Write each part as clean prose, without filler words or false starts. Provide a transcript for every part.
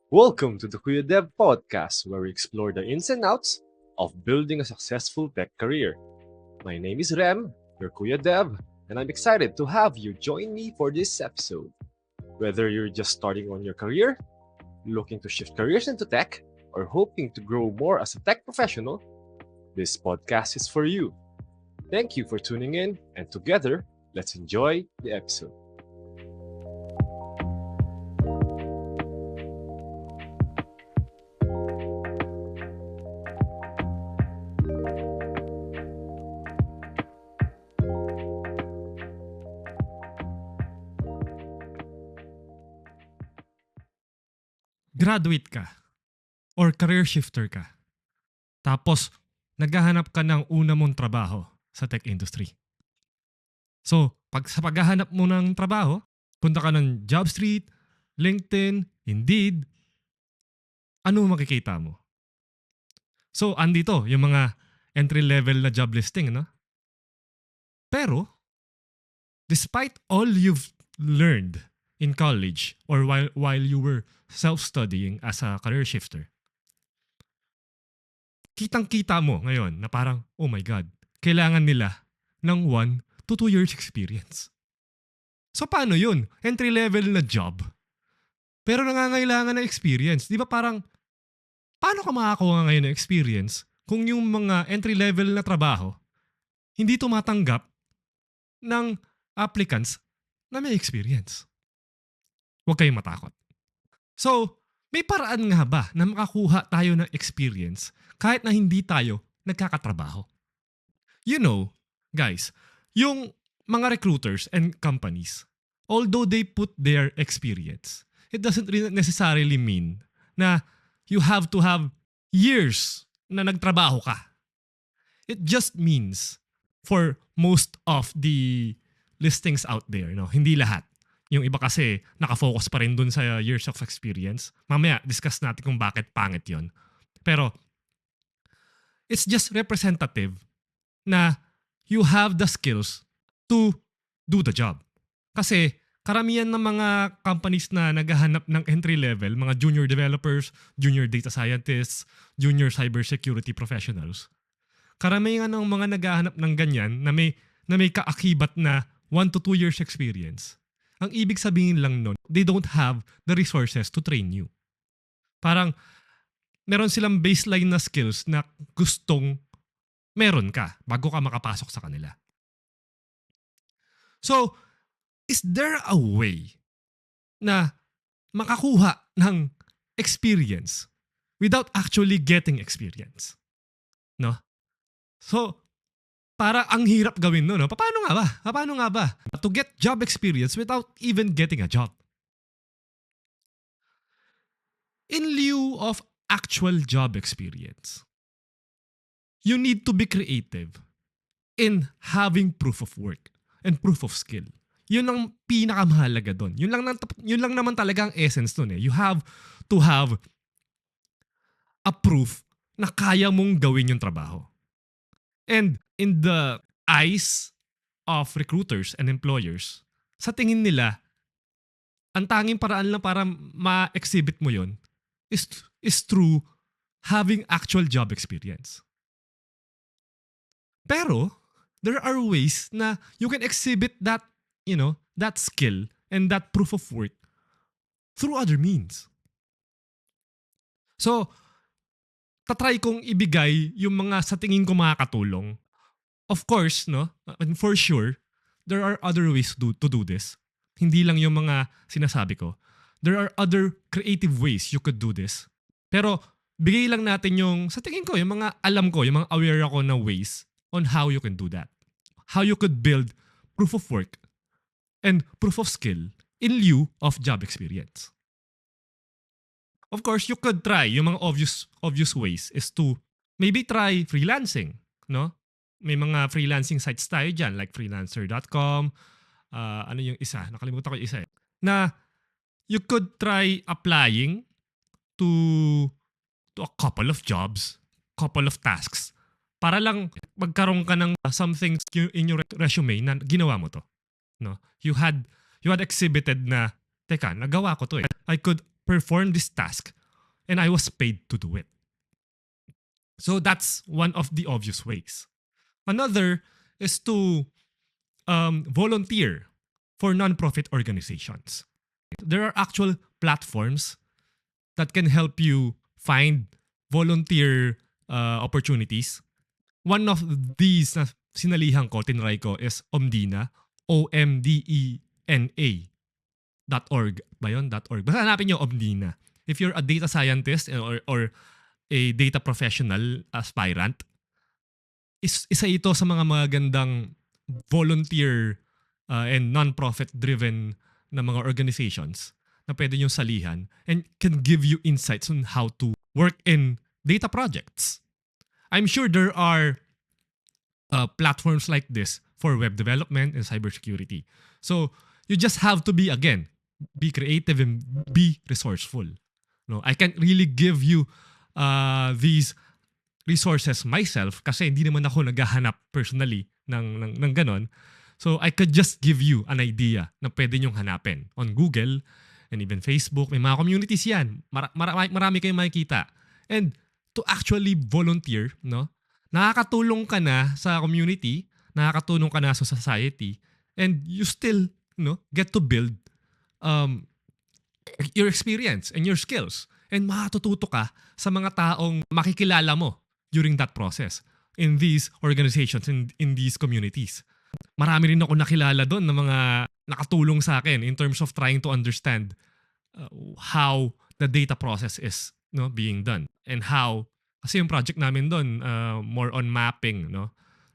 Welcome to the Kuya Dev podcast, where we explore the ins and outs of building a successful tech career. My name is Rem, your Kuya Dev, and I'm excited to have you join me for this episode. Whether you're just starting on your career, looking to shift careers into tech, or hoping to grow more as a tech professional, this podcast is for you. Thank you for tuning in, and together, let's enjoy the episode. Graduate ka or career shifter ka. Tapos, naghahanap ka ng una mong trabaho sa tech industry. So, sa paghahanap mo ng trabaho, punta ka ng JobStreet, LinkedIn, Indeed, ano makikita mo? So, andito yung mga entry-level na job listing, no? Pero, despite all you've learned in college or while you were self-studying as a career shifter, kitang-kita mo ngayon na parang, oh my God, kailangan nila ng 1 to 2 years experience. So paano yun? Entry-level na job. Pero nangangailangan ng experience. Di ba parang, paano ka makakuha ngayon ng experience kung yung mga entry-level na trabaho hindi tumatanggap ng applicants na may experience? Huwag kayong matakot. So, may paraan nga ba na makakuha tayo ng experience kahit na hindi tayo nagkakatrabaho? You know, guys, yung mga recruiters and companies, although they put their experience, it doesn't necessarily mean na you have to have years na nagtrabaho ka. It just means for most of the listings out there, no? Hindi lahat. Yung iba kasi nakafocus pa rin dun sa years of experience. Mamaya, discuss natin kung bakit pangit yon. Pero, it's just representative na you have the skills to do the job. Kasi, karamihan ng mga companies na naghahanap ng entry level, mga junior developers, junior data scientists, junior cybersecurity professionals, karamihan ng mga naghahanap ng ganyan na may kaakibat na 1 to 2 years experience. Ang ibig sabihin lang nun, they don't have the resources to train you. Parang, meron silang baseline na skills na gustong meron ka bago ka makapasok sa kanila. So, is there a way na makakuha ng experience without actually getting experience? No? So, para ang hirap gawin no? Paano nga ba? To get job experience without even getting a job. In lieu of actual job experience, you need to be creative in having proof of work and proof of skill. Yun ang pinakamahalaga doon. Yun lang naman talaga ang essence doon eh. You have to have a proof na kaya mong gawin yung trabaho. And in the eyes of recruiters and employers, sa tingin nila, ang tanging paraan lang para ma-exhibit mo yon is through having actual job experience. Pero, there are ways na you can exhibit that, that skill and that proof of work through other means. So, tatry kong ibigay yung mga sa tingin ko makakatulong. Of course, no? And for sure, there are other ways to do this. Hindi lang yung mga sinasabi ko. There are other creative ways you could do this. Pero, bigay lang natin yung, sa tingin ko, yung mga alam ko, yung mga aware ako na ways on how you can do that. How you could build proof of work and proof of skill in lieu of job experience. Of course, you could try, yung mga obvious ways is to maybe try freelancing, no? May mga freelancing sites tayo dyan like freelancer.com, ano yung isa? Nakalimutan ko yung isa eh. Na you could try applying to a couple of jobs, couple of tasks para lang magkaroon ka ng something in your resume na ginawa mo to. No? You had exhibited na, teka, nagawa ko to eh. I could perform this task and I was paid to do it. So that's one of the obvious ways. Another is to volunteer for nonprofit organizations. There are actual platforms that can help you find volunteer opportunities. One of these na sinalihan ko, tinry ko, is Omdena, OMDENA.org ba yun? .org. Basta hanapin nyo Omdena. If you're a data scientist or a data professional aspirant, isa ito sa mga magandang volunteer and non-profit driven na mga organizations na pwede nyo salihan and can give you insights on how to work in data projects. I'm sure there are platforms like this for web development and cybersecurity. So you just have to be creative and be resourceful. No, I can't really give you these resources myself kasi hindi naman ako naghahanap personally ng ganon. So I could just give you an idea na pwede nyong hanapin on Google and even Facebook. May mga communities yan. Marami kayong makikita. And to actually volunteer, no? Nakakatulong ka na sa community, nakakatulong ka na sa society, and you still, get to build your experience and your skills. And matututo ka sa mga taong makikilala mo during that process in these organizations, in these communities. Marami rin ako nakilala doon na mga nakatulong sa akin in terms of trying to understand how the data process is being done. And how, kasi yung project namin doon, more on mapping.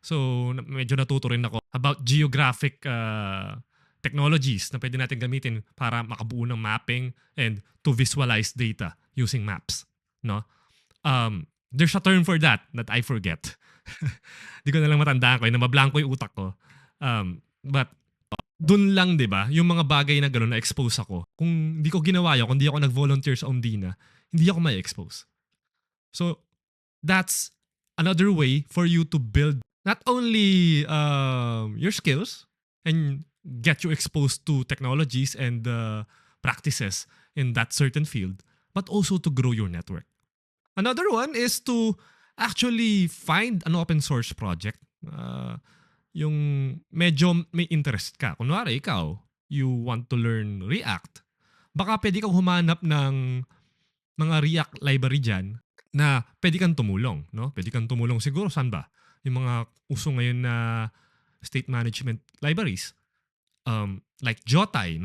So medyo natuto rin ako about geographic technologies na pwede natin gamitin para makabuo ng mapping and to visualize data using maps. There's a term for that I forget. Di ko na lang matandaan ko, nabablanko yung utak ko. But dun lang, di ba, yung mga bagay na gano'n na-expose ako. Kung di ko ginawa yun, kung di ako nag-volunteer sa Omdena, hindi ako ma-expose. So that's another way for you to build not only your skills and get you exposed to technologies and practices in that certain field, but also to grow your network. Another one is to actually find an open source project. Yung medyo may interest ka. Kunwari, ikaw, you want to learn React. Baka pwede kang humanap ng mga React library dyan na pwede kang tumulong. Pwede kang tumulong siguro, saan ba? Yung mga uso ngayon na state management libraries. Like Jotai,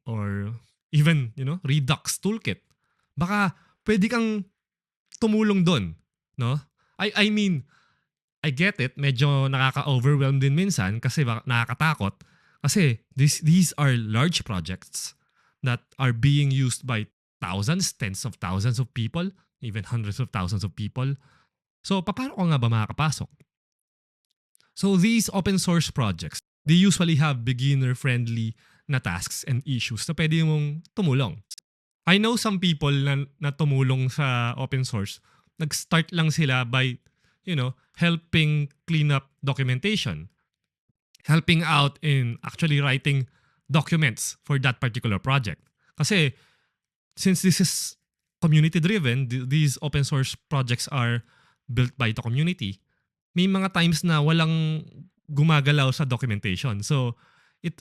or even, Redux Toolkit. Baka pwede kang tumulong doon, I mean, I get it, medyo nakaka-overwhelm din minsan kasi nakakatakot kasi these are large projects that are being used by thousands, tens of thousands of people, even hundreds of thousands of people. So, paano ko nga ba makakapasok? So, these open source projects, they usually have beginner-friendly na tasks and issues na pwede mong tumulong. I know some people na tumulong sa open source, nag-start lang sila by, helping clean up documentation, helping out in actually writing documents for that particular project. Kasi since this is community-driven, these open source projects are built by the community, may mga times na walang gumagalaw sa documentation. So,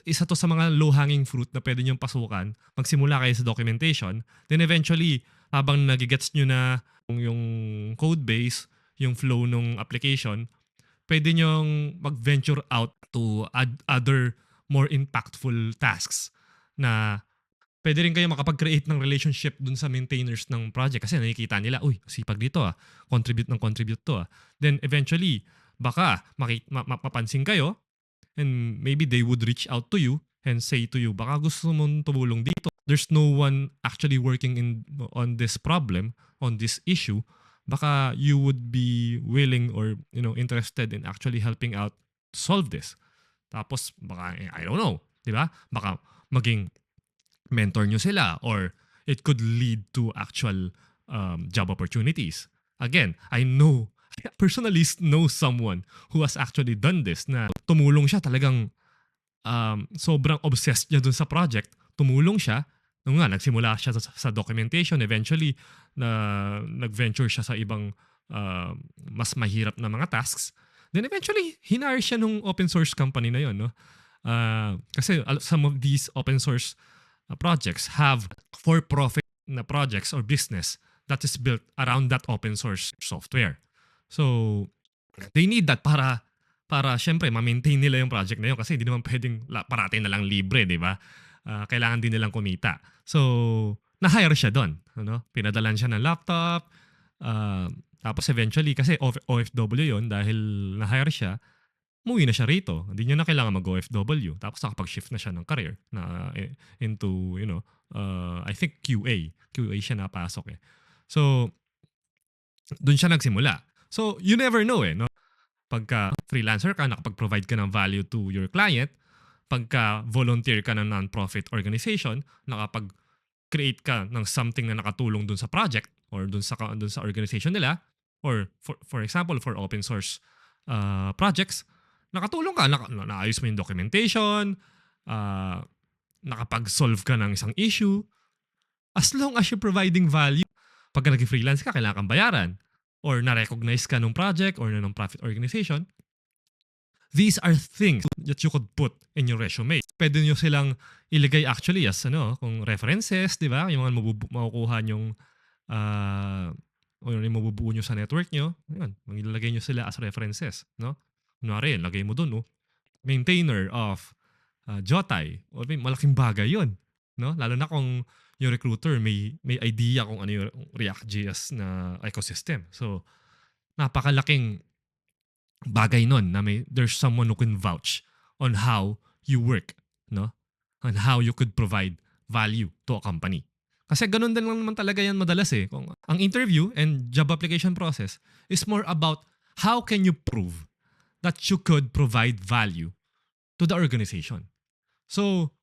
isa to sa mga low-hanging fruit na pwede nyong pasukan. Magsimula kayo sa documentation. Then eventually, habang nagigets nyo na yung code base, yung flow ng application, pwede nyong mag-venture out to other more impactful tasks na pwede rin kayo makapag-create ng relationship dun sa maintainers ng project kasi nakikita nila, uy, sipag dito contribute to Then eventually, baka mapapansin kayo and maybe they would reach out to you and say to you, baka gusto mong tumulong dito. There's no one actually working on this problem, on this issue. Baka you would be willing or interested in actually helping out to solve this. Tapos baka, I don't know, di ba? Baka maging mentor nyo sila or it could lead to actual job opportunities. Again, I personally know someone who has actually done this na tumulong siya talagang sobrang obsessed niya dun sa project. Tumulong siya Nung nga, nagsimula siya sa documentation, eventually, nag-venture siya sa ibang mas mahirap na mga tasks. Then eventually, hinire siya nung open source company na yun. No? Kasi some of these open source projects have for-profit na projects or business that is built around that open source software. So, they need that para syempre ma-maintain nila yung project na yun kasi hindi naman pwedeng parati na lang libre, di ba? Kailangan din nilang kumita. So, na-hire siya doon. Ano? Pinadalan siya ng laptop. Tapos eventually, kasi OFW yon dahil na-hire siya, umuwi na siya rito. Hindi niya na kailangan mag-OFW. Tapos nakapag-shift na siya ng career na into, I think QA. QA siya napasok eh. So, doon siya nagsimula. So, you never know eh. No? Pagka freelancer ka, nakapag-provide ka ng value to your client, pagka volunteer ka ng non-profit organization, nakapag-create ka ng something na nakatulong dun sa project or dun sa organization nila, or for example, for open source projects, nakatulong ka, naayos mo yung documentation, nakapag-solve ka ng isang issue, as long as you're providing value, pagka nag-freelance ka, kailangan kang bayaran, or na-recognize ka ng project or ng non-profit organization, these are things that you could put in your resume. Pwede nyo silang ilagay actually as kung references, di ba? Yung mga makukuha nyong o yung mabubuo nyo sa network nyo, yun, ilagay nyo sila as references. No? Kunwari, lagay mo dun, maintainer of Jotai. O, malaking bagay yun. No? Lalo na kung yung recruiter may idea kung ano yung React.js na ecosystem. So, napakalaking bagay nun na there's someone who can vouch on how you work, no? On how you could provide value to a company. Kasi ganun din lang naman talaga yan madalas eh. Kung ang interview and job application process is more about how can you prove that you could provide value to the organization. So,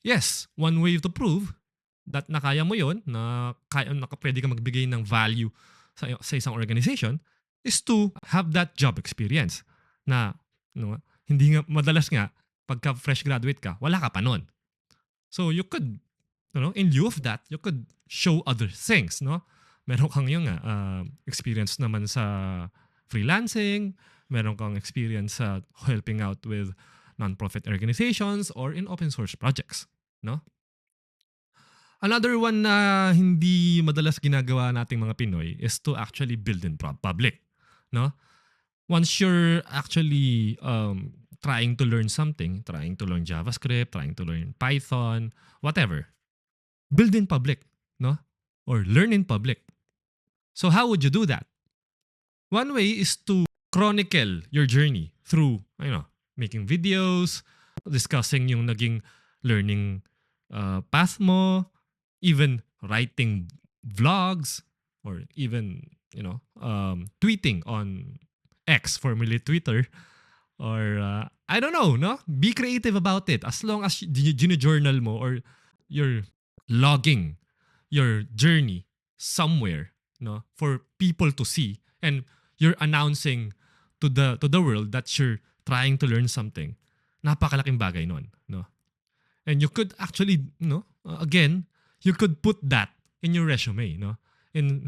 yes, one way to prove that nakaya mo yun, na pwede ka magbigay ng value sa isang organization, is to have that job experience na hindi nga madalas nga pagka fresh graduate ka, wala ka pa nun. So you could, in lieu of that, you could show other things, no? Meron kang yung experience naman sa freelancing, meron kang experience sa helping out with non-profit organizations or in open source projects, no? Another one na hindi madalas ginagawa nating mga Pinoy is to actually build in public. No? Once you're actually trying to learn something, trying to learn JavaScript, trying to learn Python, whatever, build in public, no? Or learn in public. So how would you do that? One way is to chronicle your journey through, making videos, discussing yung naging learning path mo, even writing vlogs, or even tweeting on X, formerly Twitter, or I don't know, no? Be creative about it. As long as gino-journal mo or you're logging your journey somewhere, no, for people to see, and you're announcing to the world that you're trying to learn something. Napakalaking bagay nun, no? And you could actually, again, you could put that in your resume, no? In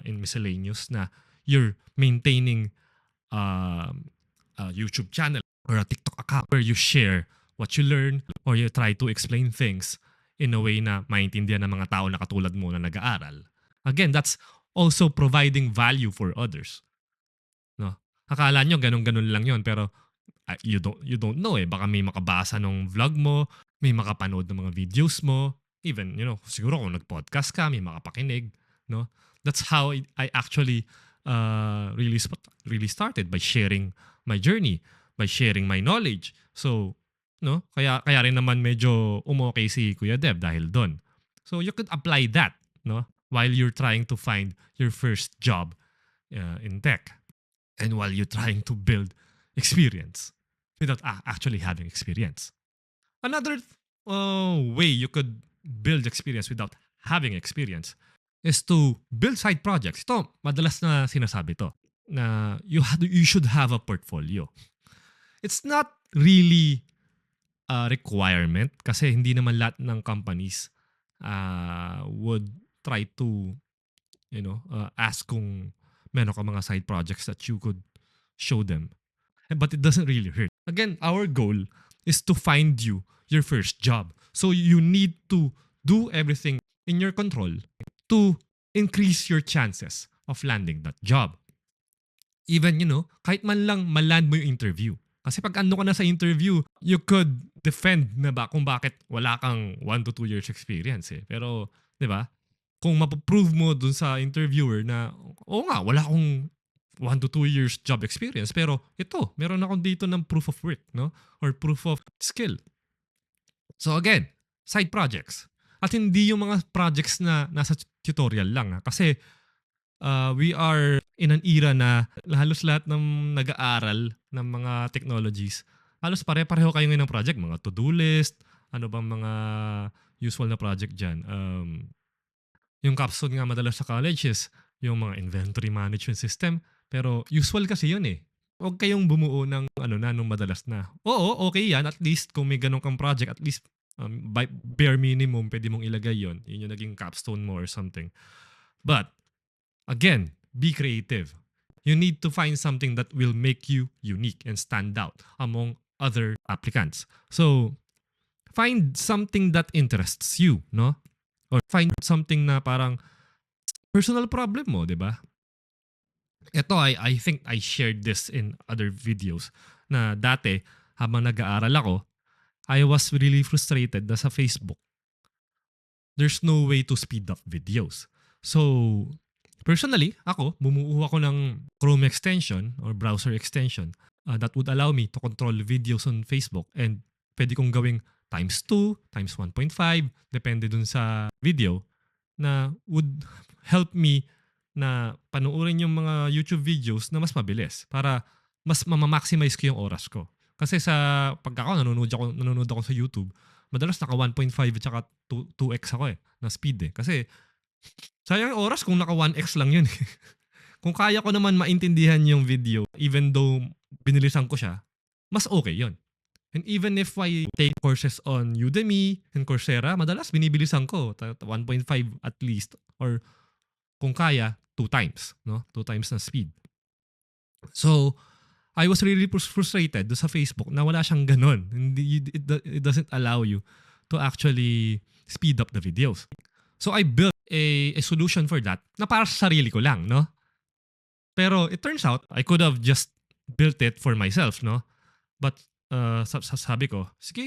in miscellaneous na you're maintaining a YouTube channel or a TikTok account where you share what you learn or you try to explain things in a way na maintindihan ng mga tao na katulad mo na nag-aaral. Again, that's also providing value for others. No? Akala nyo ganun-ganun lang yon, pero you don't know eh. Baka may makabasa ng vlog mo, may makapanood ng mga videos mo, even, siguro kung nag-podcast ka, may makapakinig, no? That's how I actually really started, by sharing my journey, by sharing my knowledge. So, kaya rin naman medyo umokay si Kuya Deb dahil doon. So, you could apply that, no? While you're trying to find your first job in tech, and while you're trying to build experience without actually having experience. Another way you could build experience without having experience is to build side projects. Ito, madalas na sinasabi to, na you should have a portfolio. It's not really requirement kasi hindi naman lahat ng companies would try to ask kung meron ka mga side projects that you could show them. But it doesn't really hurt. Again, our goal is to find you your first job. So you need to do everything in your control to increase your chances of landing that job. Even, kahit man lang maland mo yung interview. Kasi pag ano ka na sa interview, you could defend na ba kung bakit wala kang 1 to 2 years experience eh. Pero, di ba? Kung mapaprove mo dun sa interviewer na, oo nga, wala akong 1 to 2 years job experience. Pero ito, meron akong dito ng proof of work, no? Or proof of skill. So again, side projects. At hindi yung mga projects na nasa tutorial lang. Kasi we are in an era na halos lahat ng nag-aaral ng mga technologies, halos pare-pareho kayo ngayon ng project. Mga to-do list, ano bang mga usual na project dyan. Yung capstone nga madalas sa college is yung mga inventory management system. Pero usual kasi yun eh. Huwag kayong bumuo ng nung madalas na. Oo, okay yan. At least kung may ganun kang project, at least by bare minimum, pwede mong ilagay yon. Yun yung naging capstone mo or something. But, again, be creative. You need to find something that will make you unique and stand out among other applicants. So, find something that interests you, no? Or find something na parang personal problem mo, di ba? Ito, I think I shared this in other videos na dati, habang nag-aaral ako, I was really frustrated na sa Facebook, there's no way to speed up videos. So, personally, bumuo ako ng Chrome extension or browser extension that would allow me to control videos on Facebook and pwede kong gawing times 2, times 1.5, depende dun sa video, na would help me na panuorin yung mga YouTube videos na mas mabilis para mas maximize ko yung oras ko. Kasi pag nanonood ako sa YouTube, madalas naka 1.5 at saka 2x ako na speed eh. Kasi sayang yung oras kung naka 1x lang yun. Kung kaya ko naman maintindihan yung video, even though binilisan ko siya, mas okay yun. And even if I take courses on Udemy and Coursera, madalas binibilisan ko 1.5 at least, or kung kaya 2 times, no? 2 times na speed. So, I was really frustrated sa Facebook na wala siyang ganun. It doesn't allow you to actually speed up the videos. So, I built a solution for that na para sa sarili ko lang, no? Pero it turns out, I could have just built it for myself, no? But sabi ko, sige,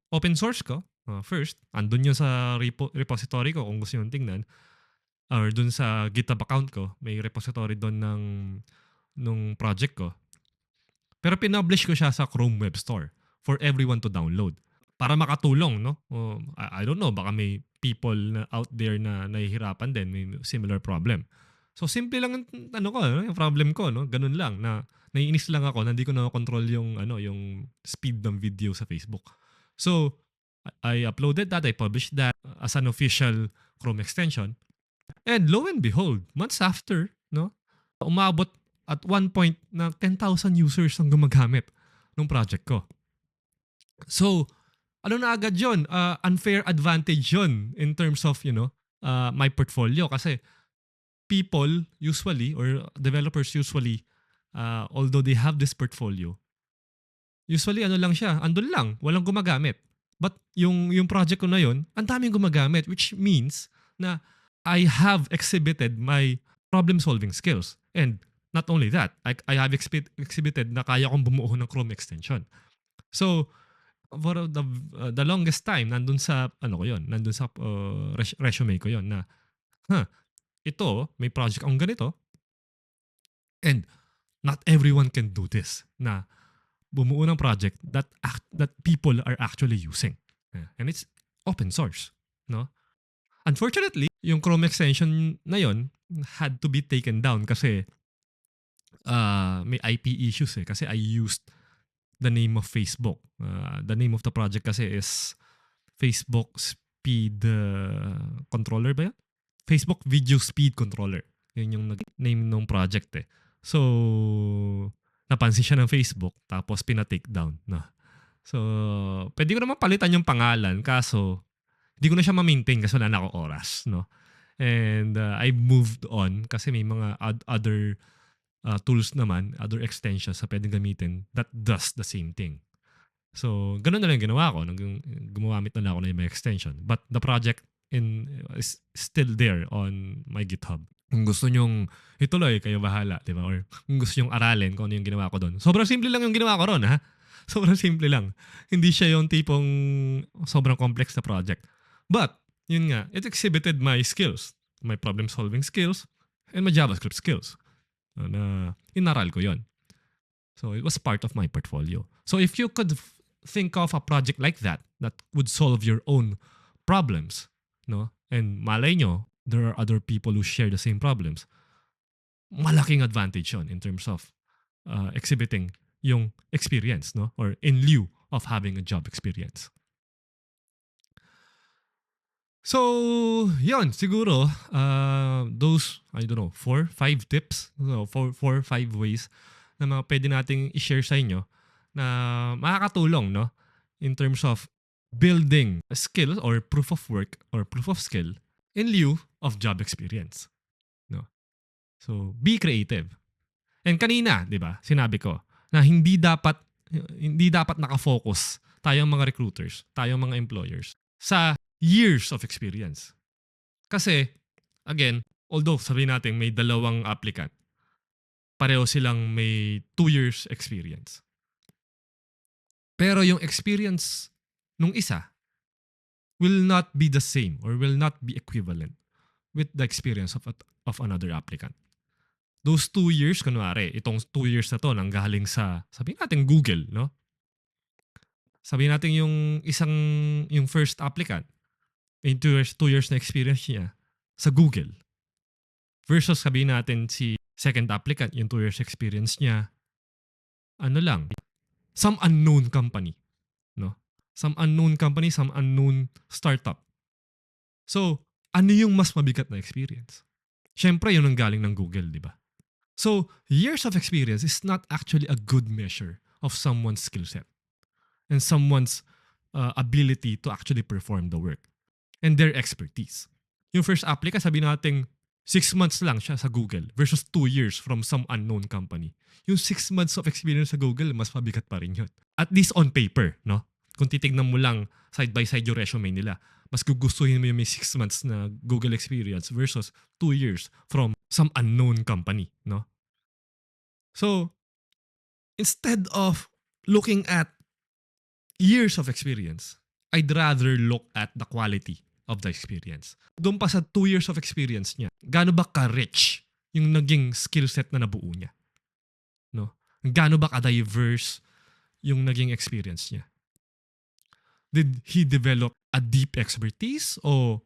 open source ko. First, andun yun sa repository ko kung gusto nyo tingnan. Or dun sa GitHub account ko, may repository doon nung project ko. Pero pinublish ko siya sa Chrome Web Store for everyone to download. Para makatulong, no? I don't know, baka may people na out there na nahihirapan din, may similar problem. So simple lang yung problem ko, no? Ganun lang na naiinis lang ako na hindi ko na control yung speed ng video sa Facebook. So I uploaded that, I published that as an official Chrome extension. And lo and behold, months after, no? Umabot at one point na 10,000 users ang gumagamit ng project ko. So, ano na agad yun? Unfair advantage yun in terms of, my portfolio. Kasi people usually, or developers usually, although they have this portfolio, usually lang siya, andun lang, walang gumagamit. But yung project ko na yun, ang daming gumagamit, which means na I have exhibited my problem-solving skills. And not only that, I have exhibited na kaya kong bumuo ng Chrome extension. So, for the longest time, nandun sa resume ko yon na, ito, may project akong ganito, and not everyone can do this, na bumuo ng project that people are actually using. And it's open source, no? Unfortunately, yung Chrome extension na yon had to be taken down kasi may IP issues eh. Kasi I used the name of Facebook. The name of the project kasi is Facebook Speed Controller ba yan? Facebook Video Speed Controller. Yun yung name ng project eh. So, napansin siya ng Facebook tapos pina-take down. No? So, pwede ko naman palitan yung pangalan kaso hindi ko na siya ma-maintain kasi wala na ako oras, no? And I moved on kasi may mga other tools naman, other extensions na pwedeng gamitin that does the same thing. So, ganun na lang yung ginawa ko. Gumamit na lang ako ng may extension. But the project is still there on my GitHub. Kung gusto nyong ituloy, kayo bahala, di ba? Or kung gusto nyong aralin kung ano yung ginawa ko doon. Sobrang simple lang yung ginawa ko ron, ha? Sobrang simple lang. Hindi siya yung tipong sobrang complex na project. But, yun nga, it exhibited my skills, my problem-solving skills, and my JavaScript skills. Na inaral ko yon. So, it was part of my portfolio. So, if you could think of a project like that would solve your own problems, no? And malay nyo, there are other people who share the same problems. Malaking advantage yun in terms of exhibiting yung experience, no? Or in lieu of having a job experience. So, yun, siguro, those, I don't know, 4, 5 tips, no, 4, 5 ways na mga pwede nating i-share sa inyo na makakatulong, no? In terms of building a skill or proof of work or proof of skill in lieu of job experience, no? So, be creative. And kanina, di ba, sinabi ko na hindi dapat nakafocus tayong mga recruiters, tayong mga employers sa years of experience. Kasi, again, although sabihin natin may 2 applicant, pareho silang may 2 years experience. Pero yung experience nung isa will not be the same or will not be equivalent with the experience of another applicant. Those 2 years, kunwari, itong 2 years na to nanggaling sa, sabihin natin Google, no? Sabihin natin yung first applicant, may 2 years na experience niya sa Google. Versus sabihin natin si second applicant, yung 2 years experience niya, ano lang, some unknown company, no? Some unknown company, some unknown startup. So, ano yung mas mabigat na experience? Siyempre, yun ang galing ng Google, di ba? So, years of experience is not actually a good measure of someone's skill set and someone's ability to actually perform the work and their expertise. Yung first applicant, sabi natin, 6 months lang siya sa Google versus 2 years from some unknown company. Yung 6 months of experience sa Google, mas mabigat pa rin yun. At least on paper, no? Kung titignan mo lang side by side yung resume nila, mas gugustuhin mo yung may 6 months na Google experience versus 2 years from some unknown company, no? So, instead of looking at years of experience, I'd rather look at the quality of the experience. Doon pa sa 2 years of experience niya, gaano ba ka-rich yung naging skill set na nabuo niya? No? Gaano ba ka-diverse yung naging experience niya? Did he develop a deep expertise o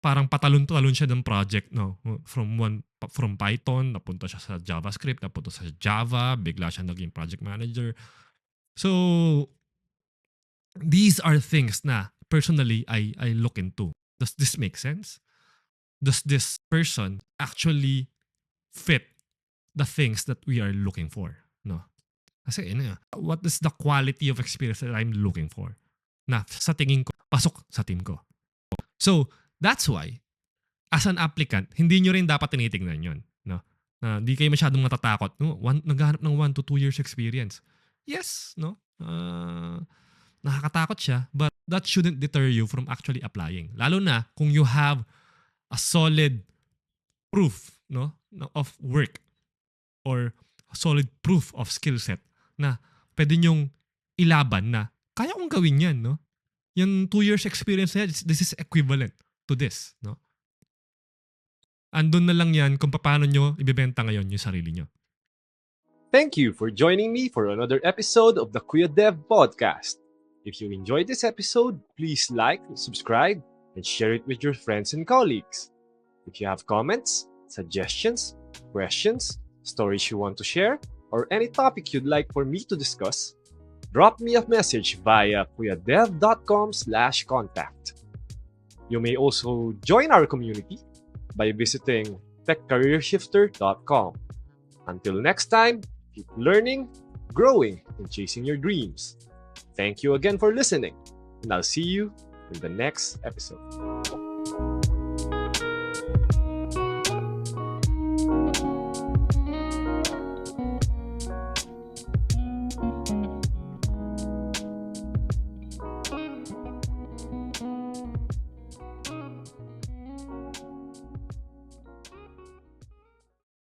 parang patalon-talon siya ng project, no? From Python, napunta siya sa JavaScript, napunta sa Java, bigla siya naging project manager. So, these are things na personally I look into. Does this make sense? Does this person actually fit the things that we are looking for? No. Kasi what is the quality of experience that I'm looking for? Na sa tingin ko, pasok sa team ko. So, that's why, as an applicant, hindi nyo rin dapat tinitingnan yun. No? Hindi kayo masyadong matatakot. No? Naghahanap ng 1 to 2 years experience. Yes, no? Nakakatakot siya, but that shouldn't deter you from actually applying. Lalo na kung you have a solid proof, no, of work or solid proof of skill set na pwede nyong ilaban na kaya kong gawin yan, no? Yung 2 years experience na yan, this is equivalent to this, no? Andun na lang yan kung paano nyo ibebenta ngayon yung sarili nyo. Thank you for joining me for another episode of the Kuya Dev Podcast. If you enjoyed this episode, please like, subscribe, and share it with your friends and colleagues. If you have comments, suggestions, questions, stories you want to share, or any topic you'd like for me to discuss, drop me a message via kuyadev.com/contact. You may also join our community by visiting techcareershifter.com. Until next time, keep learning, growing, and chasing your dreams. Thank you again for listening, and I'll see you in the next episode.